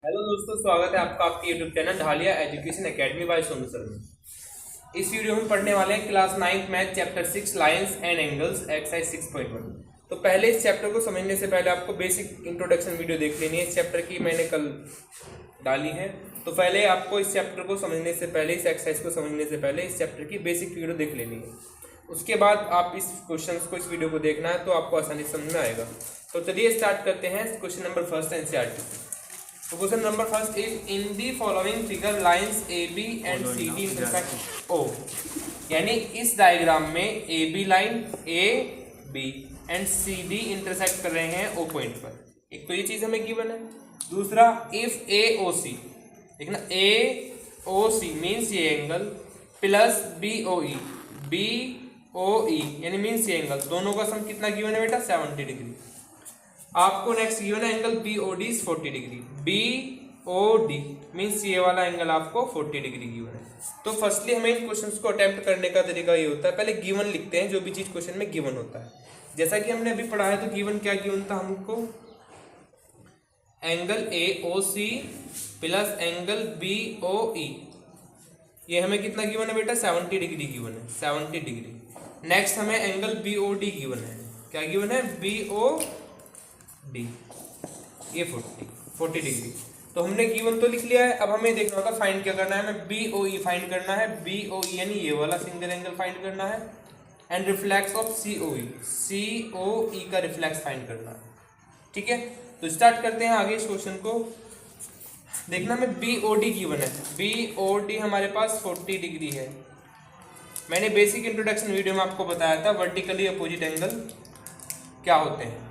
Hello दोस्तों, स्वागत है आपका आपके YouTube channel Dhaliya education academy by Sonu sir में। इस वीडियो में पढ़ने वाले हैं class 9 math chapter 6 lines and angles exercise 6.1। तो पहले इस चैप्टर को समझने से पहले आपको बेसिक इंट्रोडक्शन वीडियो देख लेनी है। इस चैप्टर की मैंने कल डाली है, तो पहले आपको इस चैप्टर को समझने से पहले, इस एक्सरसाइज को समझने से पहले इस चैप्टर की बेसिक वीडियो देख लेनी है। उसके बाद आप इस क्वेश्चन को, इस वीडियो को देखना है तो आपको आसानी से समझ में आएगा। तो चलिए स्टार्ट करते हैं क्वेश्चन नंबर फर्स्ट एनसीईआरटी। तो question number first is in the following figure lines A B and C D intersect O. यानी इस डायग्राम में A B line A B and C D intersect कर रहे हैं O point पर। एक तो ये चीज हमें गिवन है। दूसरा, इफ ए ओ सी, देखना ए ओ सी मीन्स ये एंगल प्लस बी ओ ई, बी ओ ई यानी मीन्स ये एंगल, दोनों का सम कितना गिवन है बेटा? 70 डिग्री। आपको नेक्स्ट गिवन है angle B O D is 40 degree. B O D means ये वाला एंगल आपको 40 डिग्री गिवन है। तो फर्स्टली हमें इन क्वेश्चंस को अटेम्प्ट करने का तरीका ये होता है, पहले गिवन लिखते हैं जो भी चीज क्वेश्चन में गिवन होता है। जैसा कि हमने अभी पढ़ा है, तो गिवन क्या गिवन था हमको? Angle A O C plus angle B O E, ये हमें कितना गिवन है बेटा? 70 डिग्री गिवन है, 70 डिग्री। नेक्स्ट हमें angle B O D given है। क्या गिवन है? बी ओ डी, ये 40 डिग्री। तो हमने गिवन तो लिख लिया है। अब हमें देखना होगा फाइंड क्या करना है, हमें बी ओ ई फाइंड करना है। बी ओ ई यानी ये वाला सिंगल एंगल फाइंड करना है and reflex of C O E, C O ई का रिफ्लेक्स फाइंड करना है। ठीक है, तो स्टार्ट करते हैं आगे इस क्वेश्चन को। देखना हमें बी ओ डी गिवन है। बी ओ डी हमारे पास 40 डिग्री है। मैंने बेसिक इंट्रोडक्शन वीडियो में आपको बताया था वर्टिकली अपोजिट एंगल क्या होते हैं,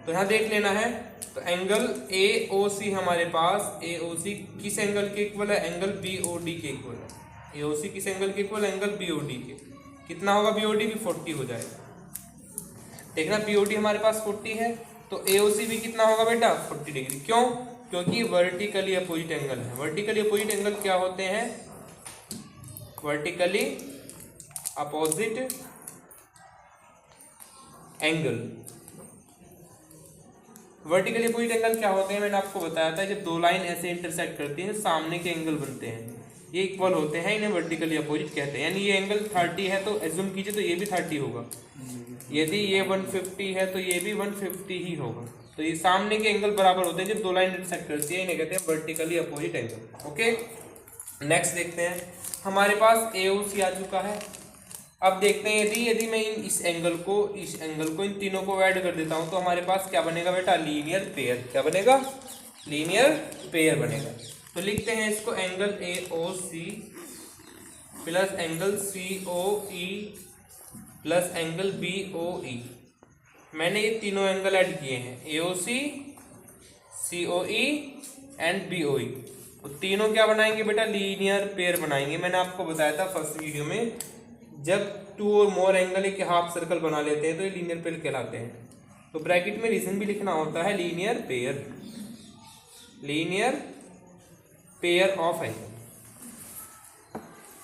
तो यहाँ देख लेना है। तो एंगल ए ओ सी हमारे पास, ए ओ सी किस एंगल के इक्वल है? एंगल बी ओ डी के इक्वल है। ए ओ सी किस एंगल के equal? Angle B O D के। कितना होगा बी ओ डी? भी 40 हो जाएगा। देखना बी ओ डी हमारे पास 40 है, तो ए ओ सी भी कितना होगा बेटा? 40 डिग्री। क्यों? क्योंकि वर्टिकली अपोजिट एंगल है। वर्टिकली अपोजिट एंगल क्या होते हैं? Vertically opposite angle, vertically opposite angle क्या होते हैं? मैंने आपको बताया था, जब दो लाइन ऐसे इंटरसेक्ट करती हैं सामने के एंगल बनते हैं, ये इक्वल होते हैं, इन्हें वर्टिकली अपोजिट कहते हैं। यानी ये एंगल 30 है तो एज्यूम कीजिए तो ये भी 30 होगा। यदि ये 150 है तो ये भी 150 ही होगा। तो ये सामने के एंगल बराबर होते हैं जब दो लाइन इंटरसेक्ट करती है, इन्हें कहते हैं vertically opposite angle. Okay, next देखते हैं। हमारे पास ए ओ सी आ चुका है। अब देखते हैं यदि मैं इस एंगल को इन तीनों को ऐड कर देता हूं तो हमारे पास क्या बनेगा बेटा? Linear pair. क्या बनेगा? लीनियर पेयर बनेगा। तो लिखते हैं इसको, angle A O C plus angle C O E plus angle B O E. मैंने ये तीनों एंगल ऐड किए हैं, ए O C O E and B O ई। तो तीनों क्या बनाएंगे बेटा? लीनियर पेयर बनाएंगे। मैंने आपको बताया था फर्स्ट वीडियो में, जब टू और मोर एंगल एक हाफ सर्कल बना लेते हैं तो ये लीनियर पेयर कहलाते हैं। तो ब्रैकेट में रीजन भी लिखना होता है, linear pair, linear pair of angle.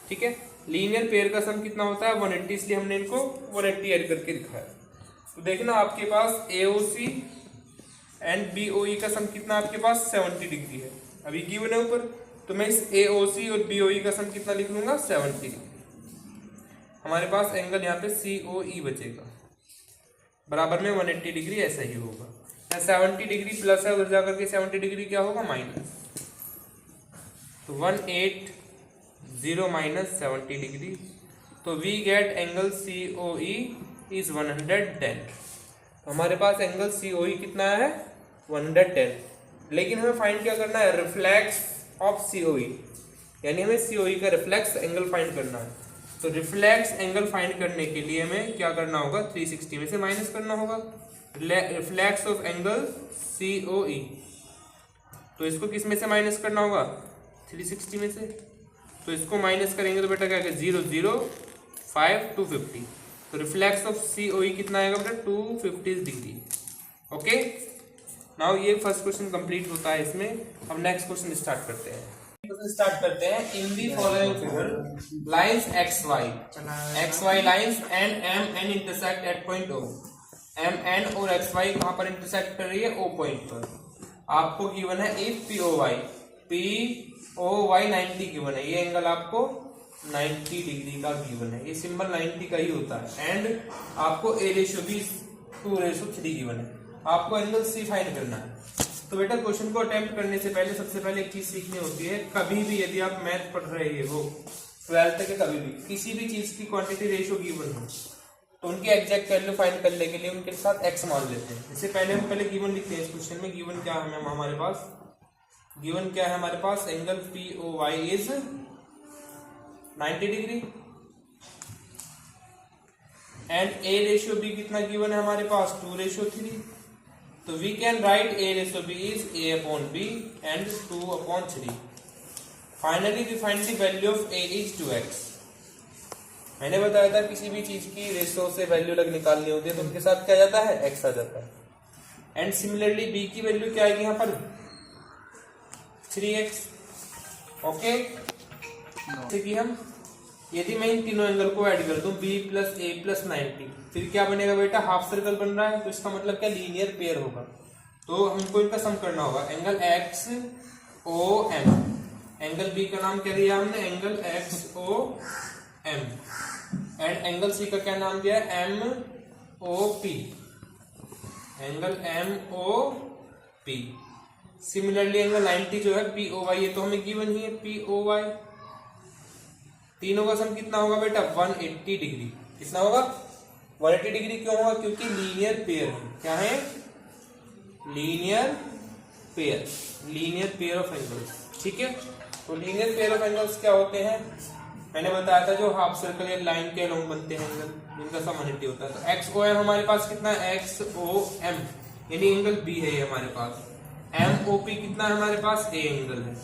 ठीक है, लीनियर पेयर का सम कितना होता है? 180, इसलिए हमने इनको 180 ऐड करके दिखाया। तो देखना आपके पास ए O C and B O ई का सम कितना आपके पास? 70 डिग्री है। अभी गिवन है ऊपर, तो मैं इस ए ओ सी और बी ओ ई का सम कितना लिख लूंगा? 70। हमारे पास एंगल यहाँ पे सी ओ ई बचेगा, बराबर में 180 डिग्री ऐसा ही होगा। 70 डिग्री प्लस है, उधर जाकर के 70 डिग्री क्या होगा? माइनस। तो 180 माइनस 70 डिग्री, तो we get angle C O E is 110। तो हमारे पास एंगल सी ओ ई कितना है? 110। लेकिन हमें फाइंड क्या करना है? रिफ्लेक्स ऑफ सी ओ ई, यानी हमें सी ओ ई का रिफ्लेक्स एंगल फाइंड करना है। तो रिफ्लेक्स एंगल फाइंड करने के लिए हमें क्या करना होगा? 360 में से माइनस करना होगा। Reflex of angle C O ई, तो इसको किस में से माइनस करना होगा? 360 में से। तो इसको माइनस करेंगे तो बेटा क्या है? 0 0 5 250। तो रिफ्लेक्स ऑफ सी ओ ई कितना आएगा बेटा? 250 डिग्री। ओके, नाउ ये फर्स्ट क्वेश्चन कंप्लीट होता है इसमें। अब नेक्स्ट क्वेश्चन स्टार्ट करते हैं। स्टार्ट करते हैं। In the following figure lines X Y lines and M N intersect at point O. M N और एक्स वाई कहाँ पर इंटरसेक्ट कर रही है? ओ पॉइंट पर। आपको गिवन है इफ POY 90 गिवन है, ये एंगल आपको 90 डिग्री का गिवन है, ये सिंबल 90 का ही होता है। एंड आपको A रेशियो भी 2:3 गिवन है, आपको एंगल C फाइंड करना है। तो बेटा क्वेश्चन को अटेम्प्ट करने से पहले सबसे पहले एक चीज सीखनी होती है, कभी भी यदि आप मैथ पढ़ रहे हो 12th के, कभी भी किसी भी चीज की क्वांटिटी रेशियो गिवन हो तो उनकी एग्जैक्ट वैल्यू फाइंड करने के लिए उनके साथ x मान लेते हैं। इससे पहले हम पहले गिवन लिखते हैं इस क्वेश्चन में। गिवन क्या है हमारे पास, गिवन क्या है हमारे पास, angle POY is 90 degree and A ratio B कितना गिवन है हमारे पास, 2:3। तो we can write A ratio B is A/B and 2/3। Finally we find the value of A is 2x। मैंने बताया था किसी भी चीज की रेशियो से वैल्यू निकालनी होती है तो उनके साथ क्या जाता है, x आ जाता है। एंड सिमिलरली B की वैल्यू क्या आएगी यहाँ पर, 3x। ओके, जैसे कि हम यदि मैं इन तीनों एंगल को ऐड कर दूं B + A + 90, फिर क्या बनेगा बेटा, हाफ सर्कल बन रहा है। तो इसका मतलब क्या, लीनियर पेयर होगा। तो हमको इनका सम करना होगा। एंगल XOM, एंगल B का नाम क्या दिया हमने, angle XOM। And angle C का क्या नाम दिया है, MOP, angle MOP। Similarly angle 90 जो है POY, ये तो हमें गिवन ही है POY। तीनों का सम कितना होगा बेटा, 180 डिग्री। कितना होगा, 180 डिग्री। क्यों होगा, क्योंकि लीनियर पेयर है। क्या है, linear pair, linear pair of angles. ठीक है, तो लीनियर पेयर ऑफ एंगल्स क्या होते हैं, मैंने बताया था जो हाफ सर्कल या लाइन के अलोंग बनते हैं एंगल, जिनका सम 180 होता है। तो XOM हमारे पास कितना है, XOM यानी एंगल B है ये हमारे पास। MOP कितना है हमारे पास, A एंगल है।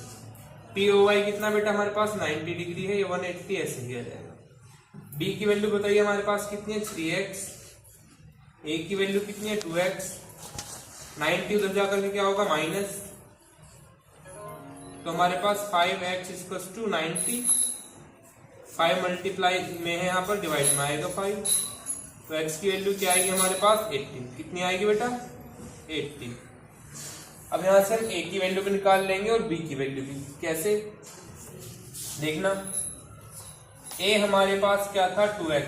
POY कितना बेटा हमारे पास, 90 डिग्री है, ये 180 ऐसे ही आ जाएगा। B की वैल्यू बताइए हमारे पास कितनी है, 3x। A की वैल्यू कितनी है, 2x। 90 उधर जाकर के क्या होगा, माइनस। तो हमारे पास 5x = 90। 5 मल्टीप्लाई में है यहाँ पर, डिवाइड में आएगा 5। तो x की वैल्यू क्या आएगी हमारे पास, 80। कितनी आएगी बेटा, 80। अब यहां से हम A की वैल्यू भी निकाल लेंगे और B की वैल्यू भी। कैसे, देखना, A हमारे पास क्या था, 2x।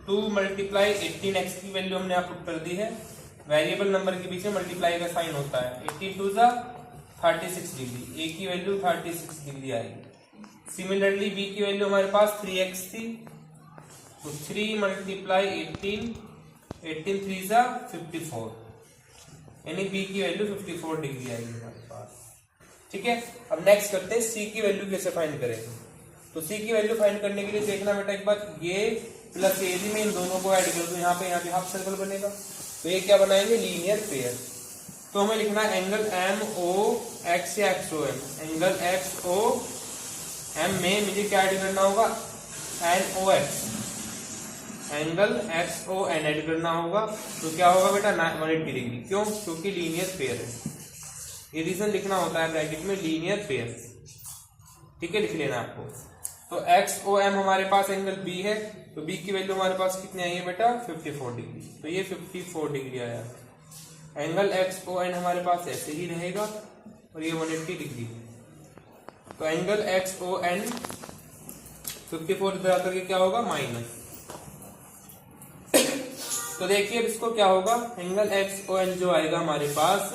2 मल्टीप्लाई 18x की वैल्यू हमने यहाँ पुट कर दी है। वेरिएबल नंबर के बीच में मल्टीप्लाई का साइन होता है। 18 2 36 डिग्री। A की वैल्यू 36 डिग्री आएगी। सिमिलरली B की वैल्यू हमारे पास 3x थी, तो 3 मल्टीप्लाई 18, 18 3 54, यानी B की वैल्यू 54 डिग्री आएगी हमारे पास। ठीक है, अब नेक्स्ट करते हैं C की वैल्यू कैसे फाइंड करें। तो C की वैल्यू फाइंड करने के लिए देखना बेटा एक बार, ये प्लस ए में इन दोनों को ऐड कर दो, यहाँ पे हाफ सर्कल बनेगा। तो ये क्या बनाएंगे, लीनियर पेयर। तो हमें लिखना है एंगल MOX या XOM। एंगल XOM में मुझे क्या ऐड करना होगा, NOX, एंगल XON ऐड करना होगा। तो क्या होगा बेटा, 180 डिग्री। क्यों, क्योंकि लीनियर पेयर है। ये रीजन लिखना होता है ब्रैकेट में, लीनियर पेयर। ठीक है, लिख लेना आपको। तो XOM हमारे पास एंगल B है, तो B की वैल्यू हमारे पास कितनी आई है बेटा, 54 डिग्री। तो ये 54 डिग्री आया। एंगल XON हमारे पास ऐसे ही रहेगा और ये 180 डिग्री है। तो एंगल XON 54 इधर आकर के क्या होगा, माइनस। तो देखिए अब इसको क्या होगा, एंगल XON जो आएगा हमारे पास,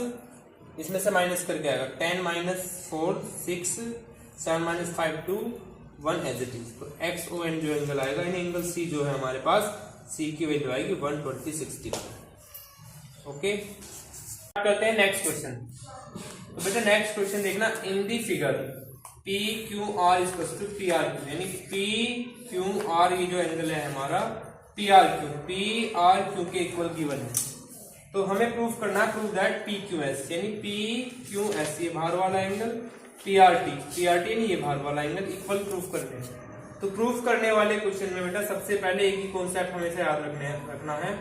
इसमें से माइनस करके आएगा 10 - 4 6 7 - 5 2 1 एज इट इज। तो XON जो एंगल आएगा, यानी एंगल C जो है हमारे पास, C की वैल्यू आएगी 126 डिग्री। ओके, करते हैं नेक्स्ट क्वेश्चन। तो बेटा नेक्स्ट क्वेश्चन देखना, इन दी फिगर PQR = PRQ, यानी PQR ये जो एंगल है हमारा PRQ के इक्वल गिवन है। तो हमें प्रूफ करना है, प्रूव दैट PQS, यानी PQS ये बाहर वाला एंगल, PRT यानी ये बाहर वाला एंगल इक्वल प्रूफ करते हैं। तो प्रूफ करने वाले क्वेश्चन में बेटा सबसे पहले एक ही कॉन्सेप्ट हमेशा याद रखना है।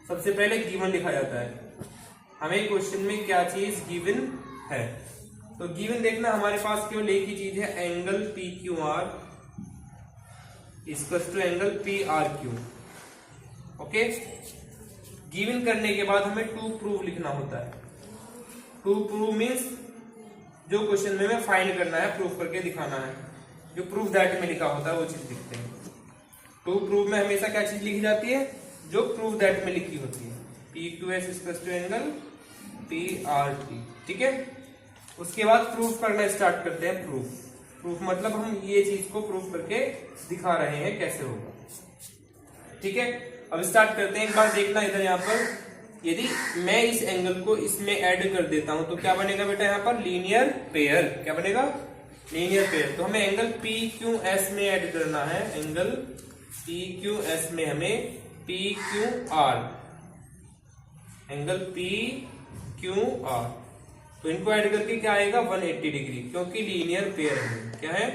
सबसे पहले गिवन लिखा जाता है, हमें क्वेश्चन में क्या चीज गिवन है। तो गिवन देखना, हमारे पास केवल एक ही चीज है, angle PQR = angle PRQ। Okay, given करने के बाद हमें टू प्रूव लिखना होता है। टू प्रूव मीन्स जो क्वेश्चन में हमें फाइंड करना है, प्रूव करके दिखाना है, जो प्रूफ दैट में लिखा होता है वो चीज लिखते हैं। टू प्रूव में हमेशा क्या चीज लिखी जाती है, जो प्रूफ दैट में लिखी होती है, PQS equals to angle PRT, ठीक है। उसके बाद प्रूफ करना स्टार्ट करते हैं। प्रूफ मतलब हम ये चीज को प्रूफ करके दिखा रहे हैं कैसे होगा, ठीक है। अब स्टार्ट करते हैं। एक बार देखना इधर, यहाँ पर यदि मैं इस एंगल को इसमें ऐड कर देता हूं तो क्या बनेगा बेटा, यहाँ पर लीनियर पेयर। क्या बनेगा, लीनियर पेयर। तो हमें एंगल PQS में ऐड करना है, एंगल PQS में हमें PQR, एंगल PQR, तो इनको ऐड करके क्या आएगा 180 डिग्री, क्योंकि लीनियर पेयर है। क्या है,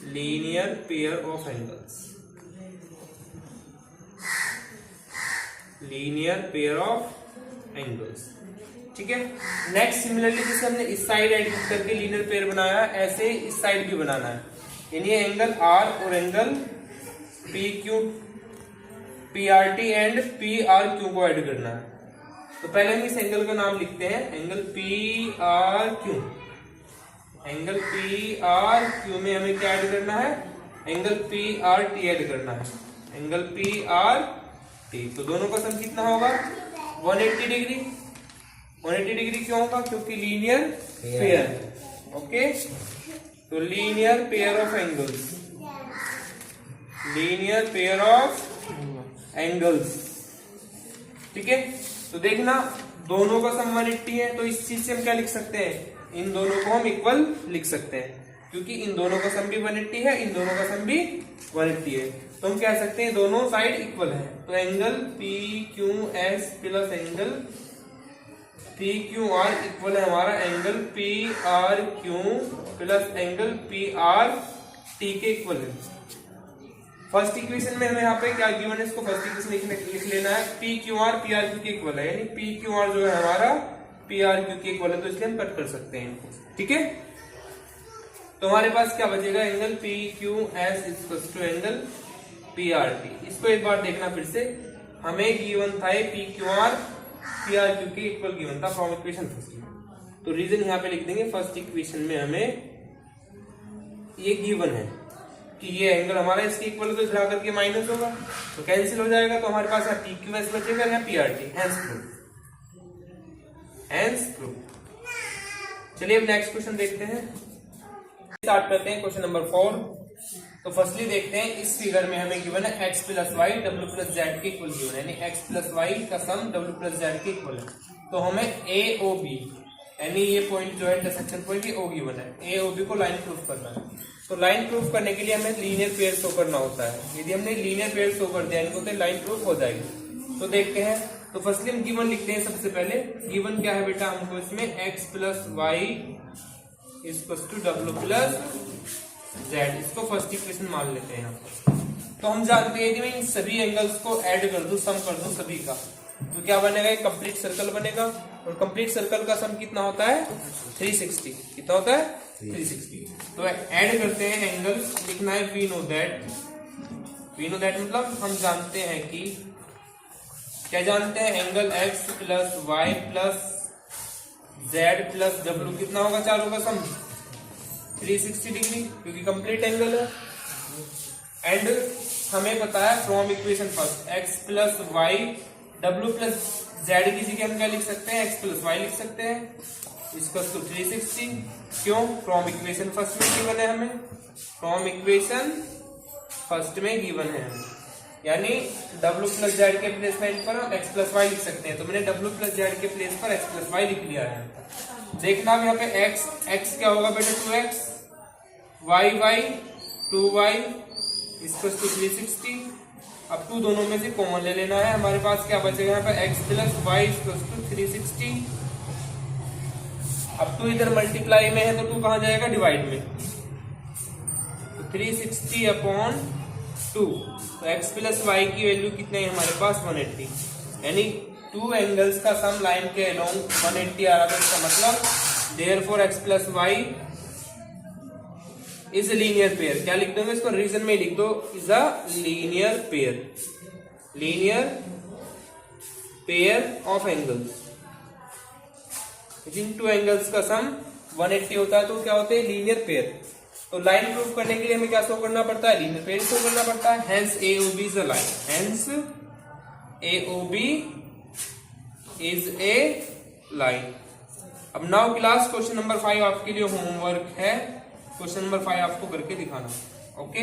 linear pair of angles, linear pair of angles, ठीक है। नेक्स्ट सिमिलरली जैसे हमने इस साइड ऐड करके लीनियर पेयर बनाया, ऐसे इस साइड भी बनाना है, यानी एंगल R और एंगल PRT एंड PRQ को ऐड करना है। तो पहले हम इस एंगल का नाम लिखते हैं, एंगल PRQ। एंगल PRQ में हमें क्या ऐड करना है, एंगल PRT ऐड करना है, एंगल PRT। तो दोनों का सम कितना होगा 180 डिग्री। 180 डिग्री क्यों होगा, क्योंकि लीनियर पेयर है, ओके। तो linear pair of angles, linear pair of angles, ठीक है। तो देखना दोनों का सम 180 है, तो इस चीज से हम क्या लिख सकते हैं, इन दोनों को हम इक्वल लिख सकते हैं, क्योंकि इन दोनों का सम भी 180 है, इन दोनों का सम भी 180 है। तो हम कह सकते हैं दोनों साइड इक्वल है। तो angle PQS plus angle PQR equal है हमारा angle PRQ plus angle PRT के इक्वल है। फर्स्ट इक्वेशन में हमें यहाँ पे क्या गिवन है, इसको फर्स्ट इक्वेशन लिख लेना है, PQR PRQ के इक्वल है, यानी PQR जो है हमारा PRQ के इक्वल है, तो इसलिए हम कट कर सकते हैं इनको, ठीक है। तो हमारे पास क्या बचेगा, angle PQS equals to angle PRT। इसको एक बार देखना फिर से, हमें गिवन था PQR PRQ के इक्वल गिवन था फ्रॉम इक्वेशन फर्स्ट में। तो रीजन यहाँ पे लिख देंगे, फर्स्ट इक्वेशन में हमें ये गिवन है कि ये एंगल हमारा इसके इक्वल है, तो इसलिए करके माइनस होगा, तो कैंसिल हो जाएगा। तो हमारे पास यहाँ PQS बचेगा, यहाँ PRT, हैंस प्रूफ। चलिए अब नेक्स्ट क्वेश्चन देखते हैं, स्टार्ट करते हैं क्वेश्चन नंबर 4। तो फर्स्टली देखते हैं, इस फिगर में हमें गिवन है x plus Y W plus Z के इक्वल गिवन है, यानी x प्लस वाई का सम डब्ल्यू प्लस जेड के इक्वल है। तो हमें AOB, यानी ये पॉइंट जो है इंटरसेक्शन पॉइंट, ये O गिवन है, AOB को लाइन प्रूफ करना है। तो लाइन प्रूफ करने के लिए हमें लीनियर पेयर शो करना होता है। यदि हमने लीनियर पेयर शो कर दिया इनको, तो लाइन प्रूफ हो जाएगी। तो देखते हैं, तो फर्स्टली हम गिवन लिखते हैं। सबसे पहले गिवन क्या है बेटा, हमको इसमें x plus Y equals to W plus Z, इसको फर्स्ट इक्वेशन मान लेते हैं यहाँ पर। तो हम जानते हैं यदि मैं इन सभी एंगल्स को ऐड कर दूं, सम कर दूं सभी का, तो क्या बनेगा, एक कंप्लीट सर्कल बनेगा। और कंप्लीट सर्कल का सम कितना होता है 360। कितना होता है 360। तो ऐड करते हैं एंगल्स, लिखना है वी नो दैट मतलब हम जानते हैं कि क्या जानते हैं, angle x plus Y plus Z plus W कितना होगा, चारों का सम 360 डिग्री, क्योंकि कंप्लीट एंगल है। एंड हमें पता है from equation first, x plus Y W plus Z की जगह हम क्या लिख सकते हैं, x प्लस वाई लिख सकते हैं, इसको 360। क्यों, फ्रॉम इक्वेशन फर्स्ट में गिवन है हमें, फ्रॉम इक्वेशन फर्स्ट में गिवन है हमें, यानी डब्ल्यू प्लस जेड के प्लेस पर हम x प्लस वाई लिख सकते हैं। तो मैंने डब्ल्यू प्लस जेड के प्लेस पर x प्लस वाई लिख लिया है। देखना अब यहाँ पे x क्या होगा बेटा 2x, y 2y इसको 360। अब 2 दोनों में से कॉमन ले लेना है, हमारे पास क्या बचेगा यहाँ पे x प्लस वाई इसको 360। अब 2 इधर मल्टीप्लाई में है, तो 2 कहाँ जाएगा, डिवाइड में, तो 360 अपॉन 2। तो x प्लस वाई की वैल्यू कितने है हमारे पास 180, यानी 2 एंगल्स का सम लाइन के अलोंग 180 आ रहा था। इसका मतलब therefore x plus Y is linear pair. क्या लिख दोगे इसको, रीजन में लिख दो, is a linear pair of angles. जिन टू एंगल्स का सम 180 होता है तो क्या होते हैं, लीनियर पेयर। तो लाइन प्रूफ करने के लिए हमें क्या शो करना पड़ता है, लीनियर पेयर शो करना पड़ता है। Hence AOB is a line, hence AOB is a line. अब नाउ क्लास क्वेश्चन नंबर 5 आपके लिए होमवर्क है, क्वेश्चन नंबर 5 आपको करके दिखाना। ओके